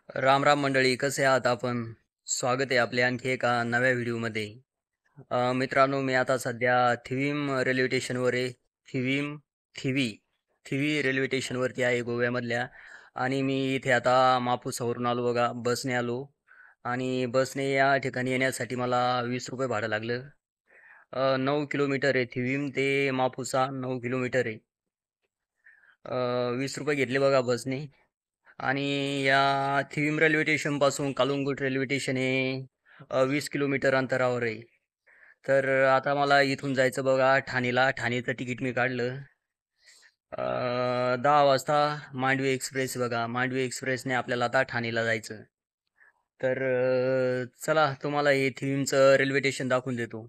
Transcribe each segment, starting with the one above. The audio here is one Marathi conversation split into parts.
राम राम मंडळी, कसे आहात आपण? स्वागत आहे आपले आणखी एका नव्या व्हिडिओमध्ये. मित्रांनो, मी आता सध्या थिविम रेल्वे स्टेशनवर आहे. थिविम थिवी थिवी रेल्वे स्टेशनवरती आहे गोव्यामधल्या. आणि मी इथे आता मापुसावरून आलो बघा, बसने आलो. आणि बसने या ठिकाणी येण्यासाठी मला 20 रुपये भाडं लागलं. 9 किलोमीटर आहे, थिविम ते मापुसा 9 किलोमीटर आहे. 20 रुपये घेतले बघा बसने. आणि या थिविम रेल्वे स्टेशन पासून कालुंगुट रेल्वे स्टेशन हे 20 किलोमीटर अंतरावर आहे. तर आता मला इथून जायचं बघा ठाणेला. ठाणेचं तिकीट मी काढलं. 10 वाजता मांडवी एक्सप्रेस बघा. मांडवी एक्सप्रेसने आपल्याला आता ठाणेला जायचं. तर चला तुम्हाला हे थिविमचं रेल्वे स्टेशन दाखवून देतो.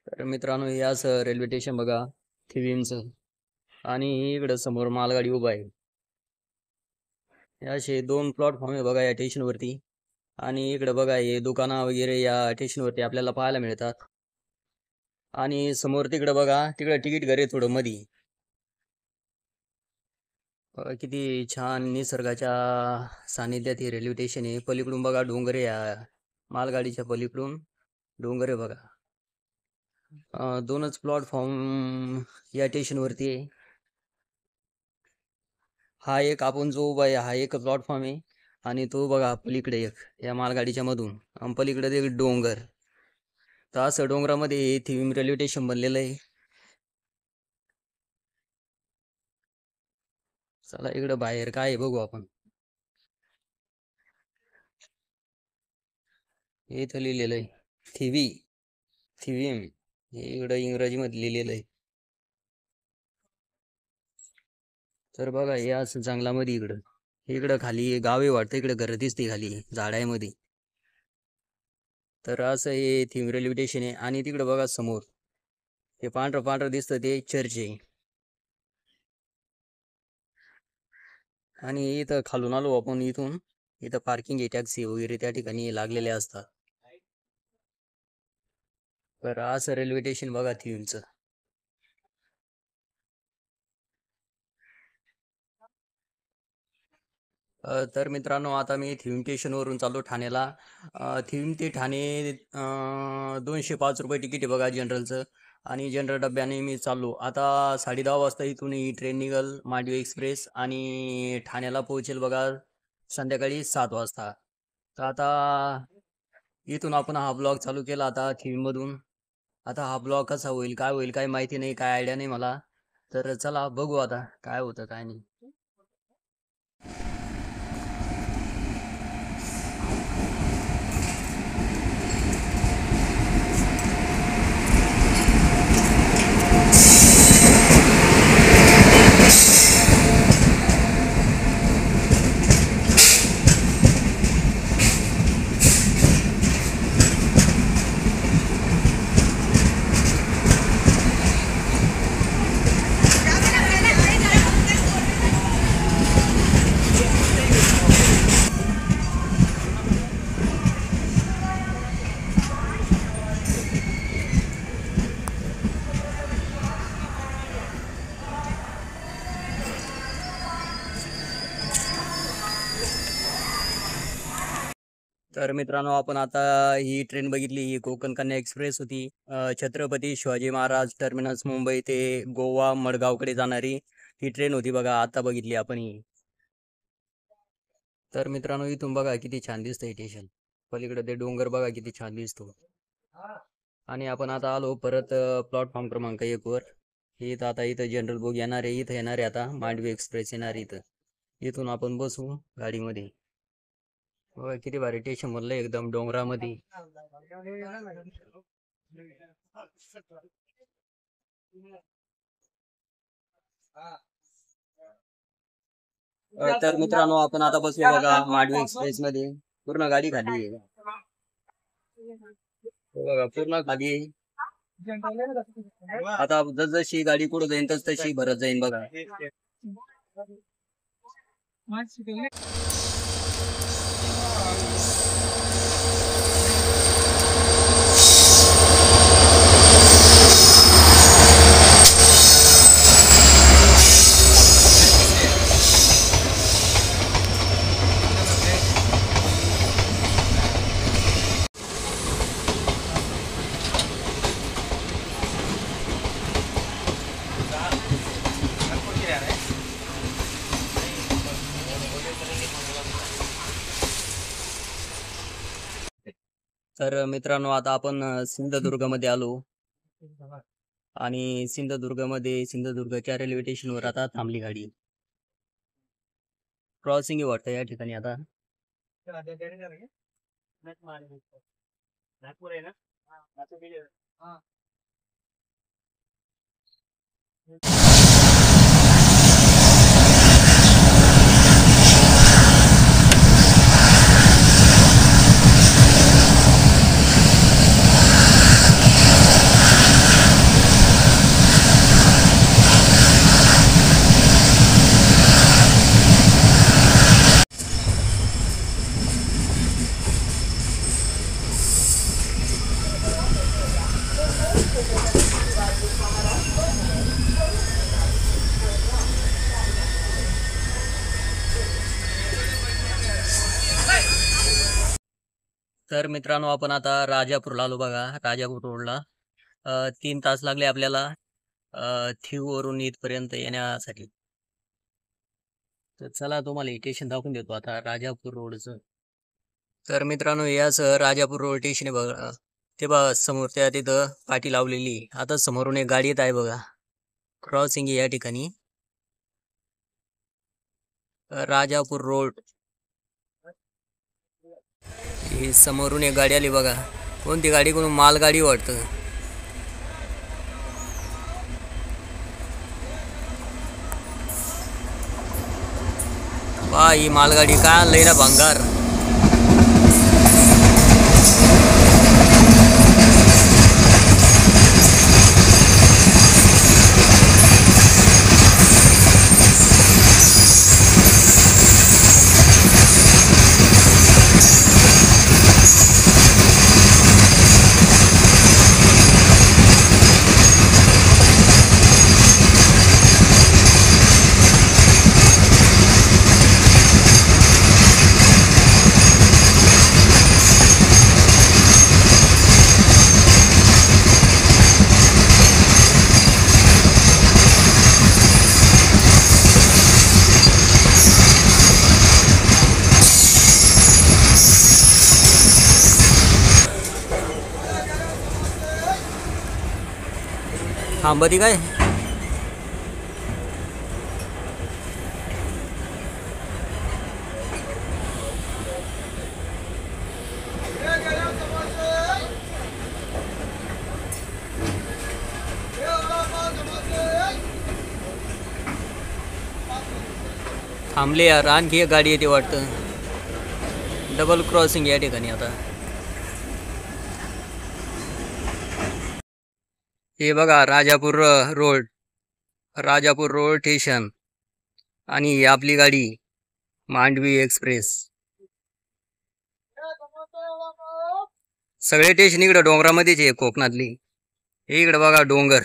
तर मित्रांनो, हे असं रेल्वे स्टेशन बघा थिविमचं. आणि इकडं समोर मालगाडी उभा आहे. हे असे 2 प्लॅटफॉर्म आहे बघा या स्टेशनवरती. आणि इकडे बघा हे दुकानं वगैरे या स्टेशनवरती आपल्याला पाहायला मिळतात. आणि समोर तिकडे बघा, तिकडे तिकीट घर आहे थोडं मधी. बघा किती छान निसर्गाच्या सानिध्यात हे रेल्वे स्टेशन आहे. पलीकडून बघा डोंगर आहे, या मालगाडीच्या पलीकडून डोंगर आहे बघा. 2च प्लॅटफॉर्म या स्टेशनवरती आहे. हा एक आपण जो उभा आहे हा एक प्लॅटफॉर्म आहे. आणि तो बघा पलीकडे एक या मालगाडीच्या मधून आणि पलीकडे ते डोंगर. तर असं डोंगरामध्ये हे थिविम रेल्वे स्टेशन बनलेलं आहे. चला इकडं बाहेर काय आहे बघू आपण. हे इथं लिहिलेलं आहे थिवी थिविम. हे इकडं इंग्रजीमध्ये लिहिलेलं आहे. तर बघा हे असं जंगलामध्ये इकडं इकडं खाली गाव आहे वाटतं. इकडे घर दिसते खाली झाडामध्ये. तर असं हे थिविम रेल्वे स्टेशन आहे. आणि तिकडे बघा समोर हे पांढरं पांढरं दिसतं ते चर्च आहे. आणि इथं खालून आलो आपण इथून. इथं पार्किंग आहे, टॅक्सी वगैरे त्या ठिकाणी लागलेले असतात. तर असं रेल्वे स्टेशन बघा थिविमचं. तर मित्रांनो, आता मी थिविम स्टेशनवरून चाललो ठाण्याला. थिविम ते ठाणे 205 रुपये तिकीट आहे बघा जनरलचं. आणि जनरल डब्याने मी चाललो आता. 10:30 वाजता इथून ही ट्रेन निघल मांडवी एक्सप्रेस. आणि ठाण्याला पोहोचेल बघा संध्याकाळी 7 वाजता. तर आता इथून आपण हा ब्लॉग चालू केला आता थिविममधून. आता हा ब्लॉग कसा होईल काय होईल काय माहिती नाही, काय आयडिया नाही मला. तर चला बघू आता काय होतं काय नाही. तर मित्रांनो, आपण आता ही ट्रेन बघितली. ही कोकण कन्या एक्सप्रेस होती. छत्रपती शिवाजी महाराज टर्मिनस मुंबई ते गोवा मडगावकडे जाणारी ही ट्रेन होती बघा. आता बघितली आपण ही. तर मित्रांनो, इथून बघा किती छान दिसतंय स्टेशन. पलीकडे ते डोंगर बघा किती छान दिसतो. आणि आपण आता आलो परत प्लॅटफॉर्म क्रमांक 1 वर. इथं आता इथं जनरल बोगी येणार आहे. इथं येणार आहे आता मांडवी एक्सप्रेस येणार आहे इथं. इथून आपण बसू गाडीमध्ये. बघा किती भारी स्टेशन बनलंय एकदम डोंगरामध्ये. तर मित्रांनो, आपण आता बसलो बघा मांडवी एक्सप्रेस मध्ये. पूर्ण गाडी खाली आहे. हे बघा पूर्ण खाली आहे. आता जशी गाडी पुढे जाईन तशी भरत जाईन बघा. तर मित्रांनो आता आपण सिंधुदुर्गमध्ये आलो आणि सिंधुदुर्गच्या रेल्वे स्टेशनवर आता थांबली गाडी. क्रॉसिंग वाटतं या ठिकाणी आता. तर मित्रांनो आपण आता राजापूरला आलो बघा. राजापूर रोडला 3 तास लागले आपल्याला थिववरून इथपर्यंत येण्यासाठी. तर चला तुम्हाला स्टेशन दाखवून देतो आता राजापूर रोडचं. तर मित्रांनो याच राजापूर रोड स्टेशन आहे बघा. ते बघा समोर त्या तिथं पाटी लावलेली. आता समोरून एक गाडी येत आहे बघा. क्रॉसिंग या ठिकाणी राजापूर रोड. ही समोरून एक गाडी आली बघा. कोणती गाडी? कोण मालगाडी वाटतं. पहा ही मालगाडी काय आणलंय ना भंगार. थांबती काय? थांबले यार. आणखी एक गाडी येते वाटतं. डबल क्रॉसिंग या ठिकाणी आता. हे बघा राजापूर रोड स्टेशन आणि ही आपली गाडी मांडवी एक्सप्रेस. सगळे स्टेशन इकडे डोंगरामध्येच आहे कोकणातली. इकडे बघा डोंगर.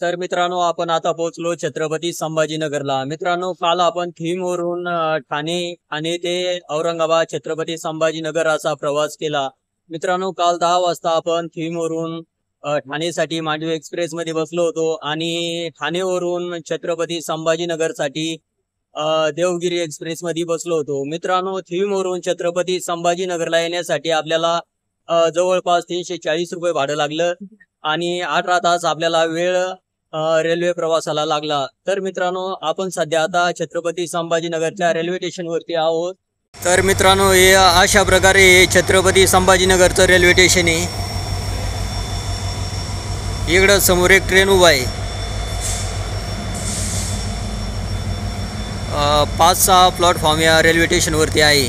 तर मित्रांनो आपण आता पोहोचलो छत्रपती संभाजीनगरला. मित्रांनो काल आपण थीमवरून ठाणे ते औरंगाबाद छत्रपती संभाजीनगर असा प्रवास केला. मित्रांनो काल 10 वाजता आपण थीमवरून ठाणेसाठी मांडवी एक्सप्रेस मध्ये बसलो होतो आणि ठाणेवरून छत्रपती संभाजीनगरसाठी देवगिरी एक्सप्रेस मध्ये बसलो होतो. मित्रांनो थीमवरून छत्रपती संभाजीनगरला येण्यासाठी आपल्याला जवळपास 340 रुपये भाडं लागलं आणि 18 तास आपल्याला वेळ रेल्वे प्रवासाला लागला. तर मित्रांनो आपण सध्या आता छत्रपती संभाजीनगरच्या रेल्वे स्टेशन वरती आहोत. तर मित्रांनो हे अशा प्रकारे छत्रपती संभाजीनगरचं रेल्वे स्टेशन आहे. इकडं समोर एक ट्रेन उभा आहे. 5-6 प्लॅटफॉर्म या रेल्वे स्टेशन वरती आहे.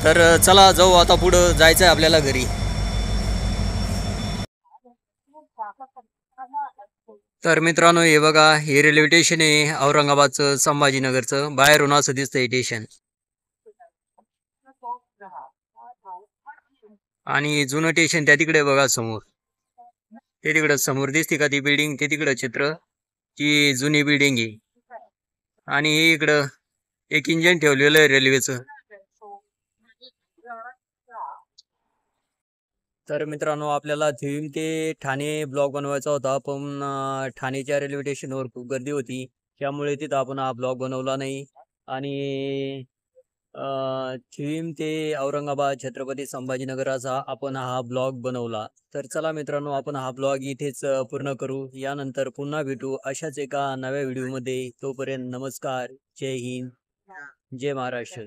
तर चला जाऊ आता, पुढं जायचं आहे आपल्याला घरी. तर मित्रांनो हे बघा, हे रेल्वे स्टेशन आहे औरंगाबादचं, संभाजीनगरचं. बाहेरून असं दिसतंय स्टेशन. आणि जुनं स्टेशन त्या तिकडे बघा समोर. ते तिकडं समोर दिसते का ती बिल्डिंग, ते तिकडं चित्र, ती जुनी बिल्डिंग आहे. आणि हे इकडं एक इंजिन ठेवलेलं आहे रेल्वेचं. तर मित्रांनो आपल्याला थिविम ते ठाणे ब्लॉग बनवायचा होता, पण ठाणेच्या रेल्वे स्टेशनवर खूप गर्दी होती, त्यामुळे तिथं आपण हा ब्लॉग बनवला नाही. आणि थिविम ते औरंगाबाद छत्रपती संभाजीनगराचा आपण हा ब्लॉग बनवला. तर चला मित्रांनो, आपण हा ब्लॉग इथेच पूर्ण करू. यानंतर पुन्हा भेटू अशाच एका नव्या व्हिडिओमध्ये. तोपर्यंत नमस्कार, जय हिंद, जय महाराष्ट्र.